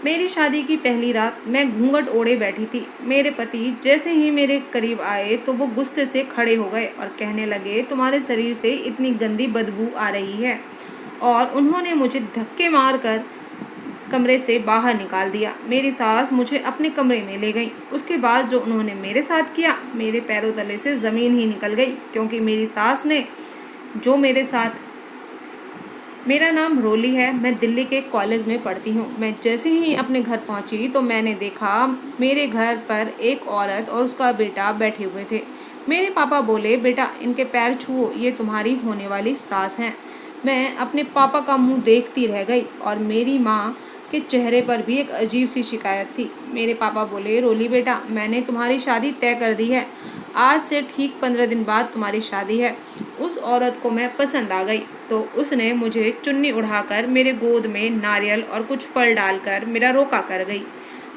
मेरी शादी की पहली रात मैं घूंघट ओढ़े बैठी थी। मेरे पति जैसे ही मेरे करीब आए तो वो गुस्से से खड़े हो गए और कहने लगे, तुम्हारे शरीर से इतनी गंदी बदबू आ रही है। और उन्होंने मुझे धक्के मारकर कमरे से बाहर निकाल दिया। मेरी सास मुझे अपने कमरे में ले गई। उसके बाद जो उन्होंने मेरे साथ किया, मेरे पैरों तले से ज़मीन ही निकल गई, क्योंकि मेरी सास ने जो मेरे साथ मेरा नाम रोली है। मैं दिल्ली के कॉलेज में पढ़ती हूँ। मैं जैसे ही अपने घर पहुँची तो मैंने देखा मेरे घर पर एक औरत और उसका बेटा बैठे हुए थे। मेरे पापा बोले, बेटा इनके पैर छुओ, ये तुम्हारी होने वाली सास हैं। मैं अपने पापा का मुंह देखती रह गई और मेरी माँ के चेहरे पर भी एक अजीब सी शिकायत थी। मेरे पापा बोले, रोली बेटा, मैंने तुम्हारी शादी तय कर दी है। आज से ठीक 15 दिन बाद तुम्हारी शादी है। उस औरत को मैं पसंद आ गई तो उसने मुझे चुन्नी उड़ाकर मेरे गोद में नारियल और कुछ फल डालकर मेरा रोका कर गई।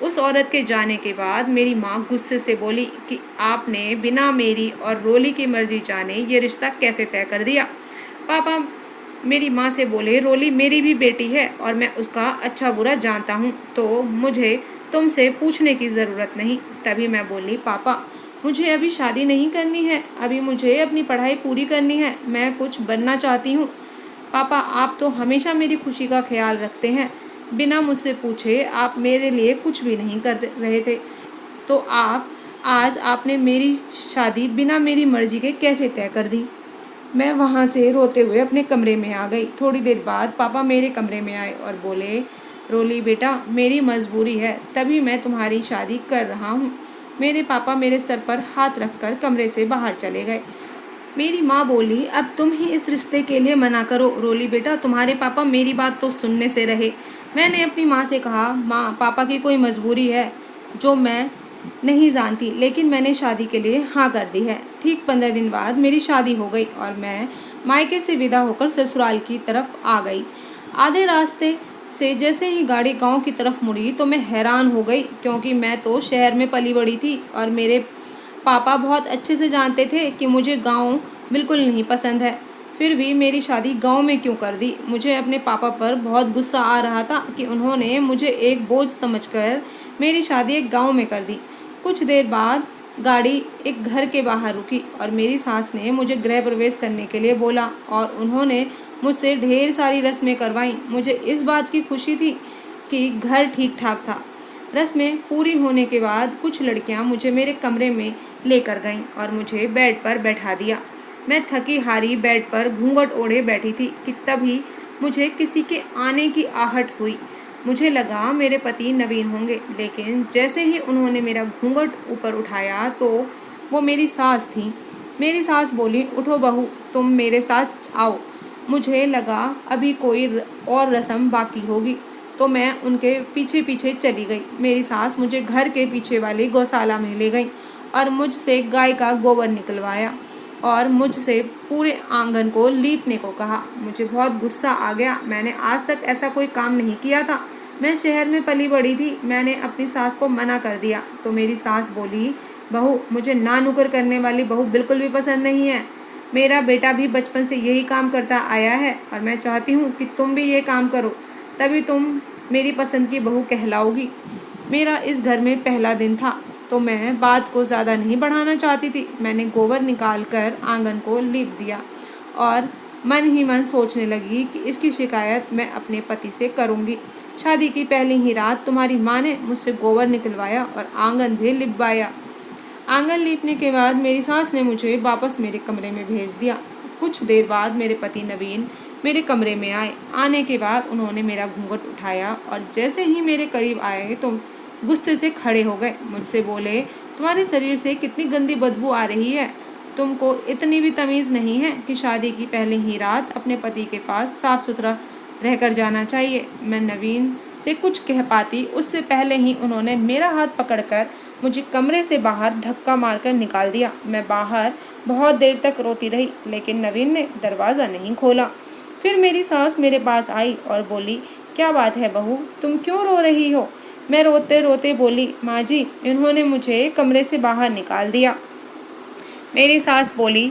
उस औरत के जाने के बाद मेरी माँ गुस्से से बोली कि आपने बिना मेरी और रोली की मर्जी जाने ये रिश्ता कैसे तय कर दिया। पापा मेरी माँ से बोले, रोली मेरी भी बेटी है और मैं उसका अच्छा बुरा जानता हूँ, तो मुझे तुमसे पूछने की ज़रूरत नहीं। तभी मैं बोली, पापा मुझे अभी शादी नहीं करनी है, अभी मुझे अपनी पढ़ाई पूरी करनी है, मैं कुछ बनना चाहती हूँ। पापा आप तो हमेशा मेरी खुशी का ख्याल रखते हैं, बिना मुझसे पूछे आप मेरे लिए कुछ भी नहीं कर रहे थे, तो आज आपने मेरी शादी बिना मेरी मर्जी के कैसे तय कर दी। मैं वहाँ से रोते हुए अपने कमरे में आ गई। थोड़ी देर बाद पापा मेरे कमरे में आए और बोले, रोली बेटा, मेरी मजबूरी है तभी मैं तुम्हारी शादी कर रहा हूँ। मेरे पापा मेरे सर पर हाथ रखकर कमरे से बाहर चले गए। मेरी माँ बोली, अब तुम ही इस रिश्ते के लिए मना करो। रोली बेटा, तुम्हारे पापा मेरी बात तो सुनने से रहे। मैंने अपनी माँ से कहा, माँ पापा की कोई मजबूरी है जो मैं नहीं जानती, लेकिन मैंने शादी के लिए हाँ कर दी है। ठीक 15 दिन बाद मेरी शादी हो गई और मैं मायके से विदा होकर ससुराल की तरफ आ गई। आधे रास्ते से जैसे ही गाड़ी गांव की तरफ मुड़ी तो मैं हैरान हो गई, क्योंकि मैं तो शहर में पली बड़ी थी और मेरे पापा बहुत अच्छे से जानते थे कि मुझे गांव बिल्कुल नहीं पसंद है। फिर भी मेरी शादी गांव में क्यों कर दी। मुझे अपने पापा पर बहुत गुस्सा आ रहा था कि उन्होंने मुझे एक बोझ समझकर मेरी शादी एक गांव में कर दी। कुछ देर बाद गाड़ी एक घर के बाहर रुकी और मेरी सास ने मुझे गृह प्रवेश करने के लिए बोला और उन्होंने मुझसे ढेर सारी रस्में करवाईं। मुझे इस बात की खुशी थी कि घर ठीक ठाक था। रस्में पूरी होने के बाद कुछ लड़कियां मुझे मेरे कमरे में लेकर गईं और मुझे बेड पर बैठा दिया। मैं थकी हारी बेड पर घूंघट ओढ़े बैठी थी कि तभी मुझे किसी के आने की आहट हुई। मुझे लगा मेरे पति नवीन होंगे, लेकिन जैसे ही उन्होंने मेरा घूंघट ऊपर उठाया तो वो मेरी सास थी। मेरी सास बोली, उठो बहू, तुम मेरे साथ आओ। मुझे लगा अभी कोई और रस्म बाकी होगी, तो मैं उनके पीछे पीछे चली गई। मेरी सास मुझे घर के पीछे वाली गौशाला में ले गई और मुझसे गाय का गोबर निकलवाया और मुझसे पूरे आंगन को लीपने को कहा। मुझे बहुत गुस्सा आ गया। मैंने आज तक ऐसा कोई काम नहीं किया था। मैं शहर में पली बड़ी थी। मैंने अपनी सास को मना कर दिया तो मेरी सास बोली, बहू मुझे ना नुकर करने वाली बहू बिल्कुल भी पसंद नहीं है। मेरा बेटा भी बचपन से यही काम करता आया है और मैं चाहती हूँ कि तुम भी ये काम करो, तभी तुम मेरी पसंद की बहू कहलाओगी। मेरा इस घर में पहला दिन था तो मैं बात को ज़्यादा नहीं बढ़ाना चाहती थी। मैंने गोबर निकाल कर आंगन को लीप दिया और मन ही मन सोचने लगी कि इसकी शिकायत मैं अपने पति से करूँगी। शादी की पहली ही रात तुम्हारी माँ ने मुझसे गोबर निकलवाया और आंगन भी लिपवाया। आंगन लीपने के बाद मेरी सास ने मुझे वापस मेरे कमरे में भेज दिया। कुछ देर बाद मेरे पति नवीन मेरे कमरे में आए। आने के बाद उन्होंने मेरा घूंघट उठाया और जैसे ही मेरे करीब आए तो गुस्से से खड़े हो गए। मुझसे बोले, तुम्हारे शरीर से कितनी गंदी बदबू आ रही है। तुमको इतनी भी तमीज़ नहीं है कि शादी की पहली ही रात अपने पति के पास साफ सुथरा रहकर जाना चाहिए। मैं नवीन से कुछ कह पाती उससे पहले ही उन्होंने मेरा हाथ पकड़कर मुझे कमरे से बाहर धक्का मारकर निकाल दिया। मैं बाहर बहुत देर तक रोती रही, लेकिन नवीन ने दरवाज़ा नहीं खोला। फिर मेरी सास मेरे पास आई और बोली, क्या बात है बहू, तुम क्यों रो रही हो। मैं रोते रोते बोली, माँ जी, इन्होंने मुझे कमरे से बाहर निकाल दिया। मेरी सास बोली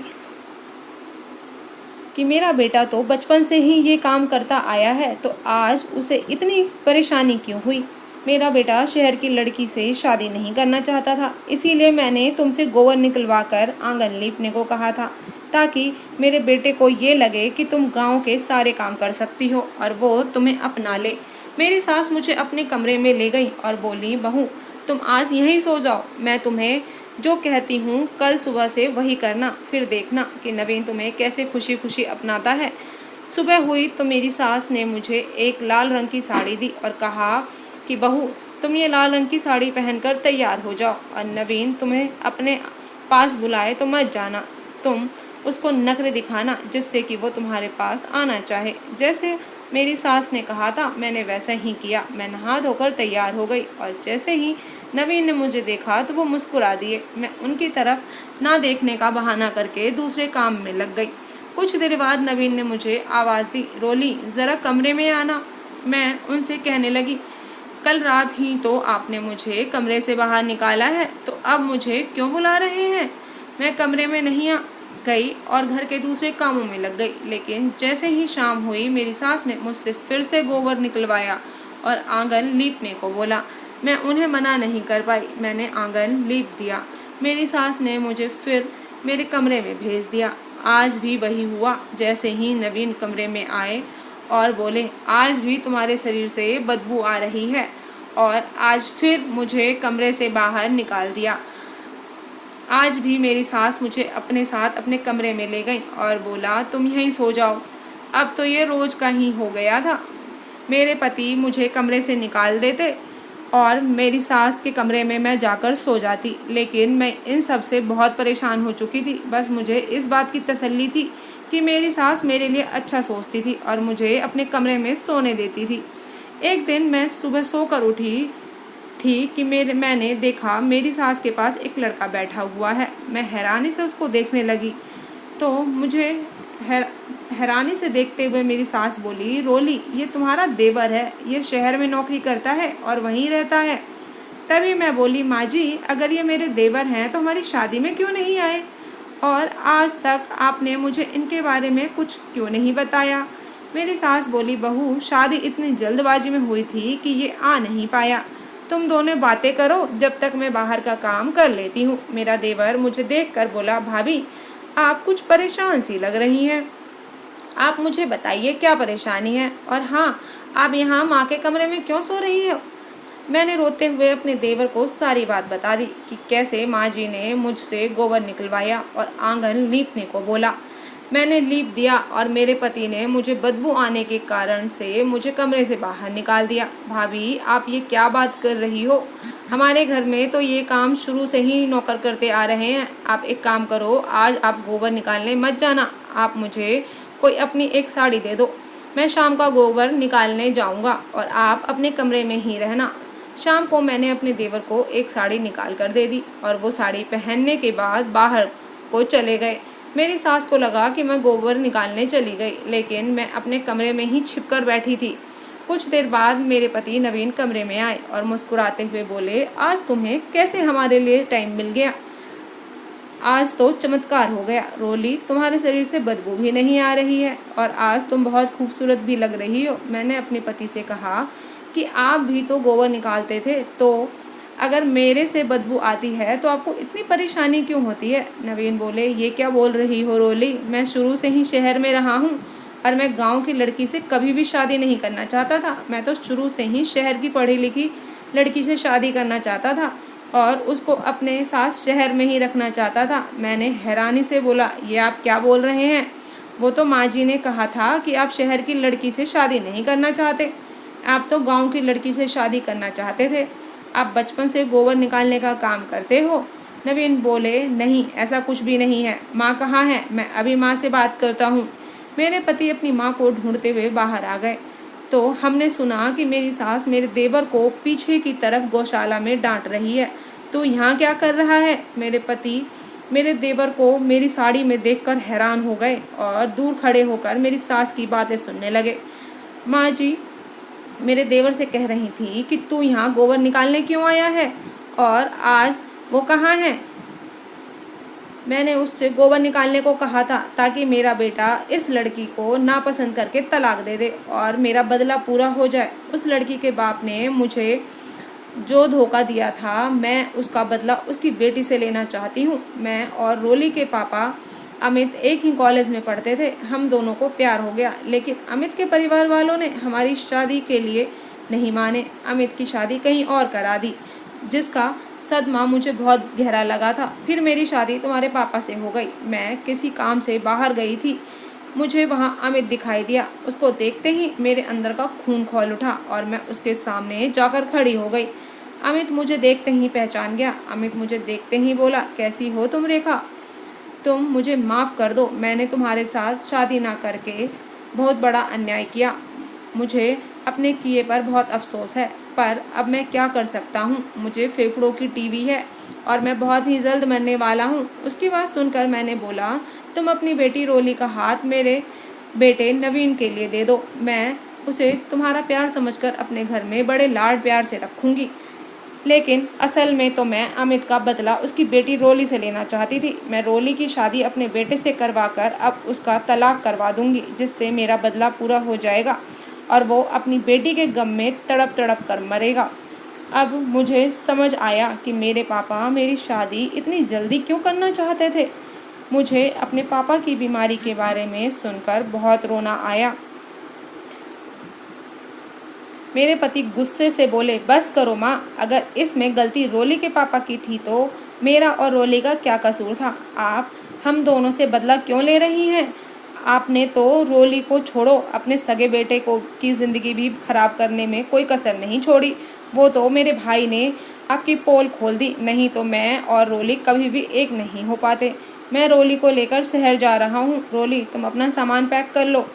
कि मेरा बेटा तो बचपन से ही ये काम करता आया है, तो आज उसे इतनी परेशानी क्यों हुई। मेरा बेटा शहर की लड़की से शादी नहीं करना चाहता था, इसीलिए मैंने तुमसे गोबर निकलवा कर आंगन लीपने को कहा था, ताकि मेरे बेटे को ये लगे कि तुम गांव के सारे काम कर सकती हो और वो तुम्हें अपना ले। मेरी सास मुझे अपने कमरे में ले गई और बोली, बहू तुम आज यहीं सो जाओ, मैं तुम्हें जो कहती हूँ कल सुबह से वही करना, फिर देखना कि नवीन तुम्हें कैसे खुशी खुशी अपनाता है। सुबह हुई तो मेरी सास ने मुझे एक लाल रंग की साड़ी दी और कहा कि बहू तुम ये लाल रंग की साड़ी पहनकर तैयार हो जाओ और नवीन तुम्हें अपने पास बुलाए तो मत जाना, तुम उसको नखरे दिखाना जिससे कि वो तुम्हारे पास आना चाहे। जैसे मेरी सास ने कहा था मैंने वैसा ही किया। मैं नहा धोकर तैयार हो गई और जैसे ही नवीन ने मुझे देखा तो वो मुस्कुरा दिए। मैं उनकी तरफ ना देखने का बहाना करके दूसरे काम में लग गई। कुछ देर बाद नवीन ने मुझे आवाज़ दी, रोली ज़रा कमरे में आना। मैं उनसे कहने लगी, कल रात ही तो आपने मुझे कमरे से बाहर निकाला है, तो अब मुझे क्यों बुला रहे हैं। मैं कमरे में नहीं आ गई और घर के दूसरे कामों में लग गई। लेकिन जैसे ही शाम हुई मेरी सास ने मुझसे फिर से गोबर निकलवाया और आंगन लीपने को बोला। मैं उन्हें मना नहीं कर पाई, मैंने आंगन लीप दिया। मेरी सास ने मुझे फिर मेरे कमरे में भेज दिया। आज भी वही हुआ। जैसे ही नवीन कमरे में आए और बोले, आज भी तुम्हारे शरीर से बदबू आ रही है, और आज फिर मुझे कमरे से बाहर निकाल दिया। आज भी मेरी सास मुझे अपने साथ अपने कमरे में ले गई और बोला, तुम यहीं सो जाओ। अब तो ये रोज़ का ही हो गया था। मेरे पति मुझे कमरे से निकाल देते और मेरी सास के कमरे में मैं जाकर सो जाती, लेकिन मैं इन सब से बहुत परेशान हो चुकी थी। बस मुझे इस बात की तसल्ली थी कि मेरी सास मेरे लिए अच्छा सोचती थी और मुझे अपने कमरे में सोने देती थी। एक दिन मैं सुबह सोकर उठी थी कि मैंने देखा मेरी सास के पास एक लड़का बैठा हुआ है। मैं हैरानी से उसको देखने लगी तो मुझे हैरानी से देखते हुए मेरी सास बोली, रोली ये तुम्हारा देवर है, ये शहर में नौकरी करता है और वहीं रहता है। तभी मैं बोली, माँ जी अगर ये मेरे देवर हैं तो हमारी शादी में क्यों नहीं आए, और आज तक आपने मुझे इनके बारे में कुछ क्यों नहीं बताया। मेरी सास बोली, बहू शादी इतनी जल्दबाजी में हुई थी कि ये आ नहीं पाया। तुम दोनों बातें करो जब तक मैं बाहर का काम कर लेती हूँ। मेरा देवर मुझे देखकर बोला, भाभी आप कुछ परेशान सी लग रही हैं, आप मुझे बताइए क्या परेशानी है, और हाँ आप यहाँ माँ के कमरे में क्यों सो रही हो। मैंने रोते हुए अपने देवर को सारी बात बता दी कि कैसे माँ जी ने मुझसे गोबर निकलवाया और आंगन लीपने को बोला। मैंने लीप दिया और मेरे पति ने मुझे बदबू आने के कारण से मुझे कमरे से बाहर निकाल दिया। भाभी आप ये क्या बात कर रही हो, हमारे घर में तो ये काम शुरू से ही नौकर करते आ रहे हैं। आप एक काम करो, आज आप गोबर निकालने मत जाना, आप मुझे कोई अपनी एक साड़ी दे दो, मैं शाम का गोबर निकालने जाऊंगा और आप अपने कमरे में ही रहना। शाम को मैंने अपने देवर को एक साड़ी निकाल कर दे दी और वो साड़ी पहनने के बाद बाहर को चले गए। मेरी सास को लगा कि मैं गोबर निकालने चली गई, लेकिन मैं अपने कमरे में ही छिपकर बैठी थी। कुछ देर बाद मेरे पति नवीन कमरे में आए और मुस्कुराते हुए बोले, आज तुम्हें कैसे हमारे लिए टाइम मिल गया, आज तो चमत्कार हो गया। रोली तुम्हारे शरीर से बदबू भी नहीं आ रही है और आज तुम बहुत खूबसूरत भी लग रही हो। मैंने अपने पति से कहा कि आप भी तो गोबर निकालते थे, तो अगर मेरे से बदबू आती है तो आपको इतनी परेशानी क्यों होती है। नवीन बोले, ये क्या बोल रही हो रोली, मैं शुरू से ही शहर में रहा हूँ और मैं गांव की लड़की से कभी भी शादी नहीं करना चाहता था। मैं तो शुरू से ही शहर की पढ़ी लिखी लड़की से शादी करना चाहता था और उसको अपने साथ शहर में ही रखना चाहता था। मैंने हैरानी से बोला, ये आप क्या बोल रहे हैं, वो तो माँ जी ने कहा था कि आप शहर की लड़की से शादी नहीं करना चाहते, आप तो गांव की लड़की से शादी करना चाहते थे, आप बचपन से गोबर निकालने का काम करते हो। नवीन बोले, नहीं ऐसा कुछ भी नहीं है, माँ कहाँ है, मैं अभी माँ से बात करता हूँ। मेरे पति अपनी माँ को ढूंढते हुए बाहर आ गए तो हमने सुना कि मेरी सास मेरे देवर को पीछे की तरफ गौशाला में डांट रही है। तो यहाँ क्या कर रहा है। मेरे पति मेरे देवर को मेरी साड़ी में देखकर हैरान हो गए और दूर खड़े होकर मेरी सास की बातें सुनने लगे। माँ जी मेरे देवर से कह रही थी कि तू यहाँ गोबर निकालने क्यों आया है और आज वो कहाँ है। मैंने उससे गोबर निकालने को कहा था ताकि मेरा बेटा इस लड़की को नापसंद करके तलाक दे दे और मेरा बदला पूरा हो जाए। उस लड़की के बाप ने मुझे जो धोखा दिया था, मैं उसका बदला उसकी बेटी से लेना चाहती हूँ। मैं और रोली के पापा अमित एक ही कॉलेज में पढ़ते थे। हम दोनों को प्यार हो गया, लेकिन अमित के परिवार वालों ने हमारी शादी के लिए नहीं माने। अमित की शादी कहीं और करा दी, जिसका सदमा मुझे बहुत गहरा लगा था। फिर मेरी शादी तुम्हारे पापा से हो गई। मैं किसी काम से बाहर गई थी, मुझे वहाँ अमित दिखाई दिया। उसको देखते ही मेरे अंदर का खून खौल उठा और मैं उसके सामने जाकर खड़ी हो गई। अमित मुझे देखते ही पहचान गया। अमित मुझे देखते ही बोला, कैसी हो तुम रेखा? तुम मुझे माफ़ कर दो, मैंने तुम्हारे साथ शादी ना करके बहुत बड़ा अन्याय किया। मुझे अपने किए पर बहुत अफसोस है, पर अब मैं क्या कर सकता हूँ। मुझे फेफड़ों की टीबी है और मैं बहुत ही जल्द मरने वाला हूँ। उसकी बात सुनकर मैंने बोला, तुम अपनी बेटी रोली का हाथ मेरे बेटे नवीन के लिए दे दो। मैं उसे तुम्हारा प्यार समझकर अपने घर में बड़े लाड प्यार से रखूँगी। लेकिन असल में तो मैं अमित का बदला उसकी बेटी रोली से लेना चाहती थी। मैं रोली की शादी अपने बेटे से करवाकर अब उसका तलाक करवा दूंगी, जिससे मेरा बदला पूरा हो जाएगा और वो अपनी बेटी के गम में तड़प तड़प कर मरेगा। अब मुझे समझ आया कि मेरे पापा मेरी शादी इतनी जल्दी क्यों करना चाहते थे। मुझे अपने पापा की बीमारी के बारे में सुनकर बहुत रोना आया। मेरे पति गुस्से से बोले, बस करो माँ, अगर इसमें गलती रोली के पापा की थी तो मेरा और रोली का क्या कसूर था? आप हम दोनों से बदला क्यों ले रही हैं? आपने तो रोली को छोड़ो, अपने सगे बेटे को की ज़िंदगी भी खराब करने में कोई कसर नहीं छोड़ी। वो तो मेरे भाई ने आपकी पोल खोल दी, नहीं तो मैं और रोली कभी भी एक नहीं हो पाते। मैं रोली को लेकर शहर जा रहा हूँ। रोली, तुम अपना सामान पैक कर लो,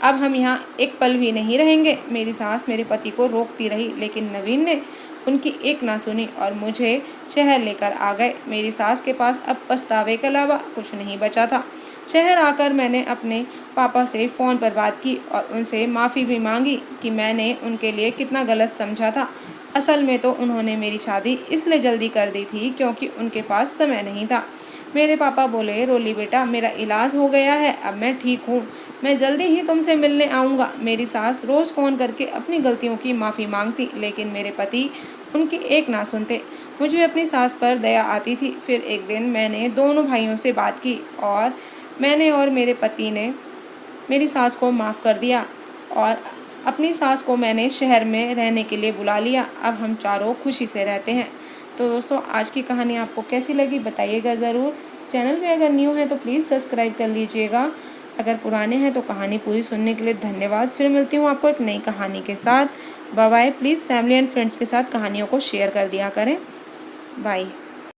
अब हम यहाँ एक पल भी नहीं रहेंगे। मेरी सास मेरे पति को रोकती रही, लेकिन नवीन ने उनकी एक ना सुनी और मुझे शहर लेकर आ गए। मेरी सास के पास अब पछतावे के अलावा कुछ नहीं बचा था। शहर आकर मैंने अपने पापा से फ़ोन पर बात की और उनसे माफ़ी भी मांगी कि मैंने उनके लिए कितना गलत समझा था। असल में तो उन्होंने मेरी शादी इसलिए जल्दी कर दी थी क्योंकि उनके पास समय नहीं था। मेरे पापा बोले, रोली बेटा, मेरा इलाज हो गया है, अब मैं ठीक हूँ, मैं जल्दी ही तुमसे मिलने आऊँगा। मेरी सास रोज़ फ़ोन करके अपनी गलतियों की माफ़ी मांगती, लेकिन मेरे पति उनकी एक ना सुनते। मुझे अपनी सास पर दया आती थी। फिर एक दिन मैंने दोनों भाइयों से बात की और मैंने और मेरे पति ने मेरी सास को माफ़ कर दिया और अपनी सास को मैंने शहर में रहने के लिए बुला लिया। अब हम चारों खुशी से रहते हैं। तो दोस्तों, आज की कहानी आपको कैसी लगी बताइएगा ज़रूर। चैनल पे अगर न्यू है तो प्लीज़ सब्सक्राइब कर लीजिएगा। अगर पुराने हैं तो कहानी पूरी सुनने के लिए धन्यवाद। फिर मिलती हूँ आपको एक नई कहानी के साथ। Bye bye. Please family and friends के साथ कहानियों को शेयर कर दिया करें। बाय।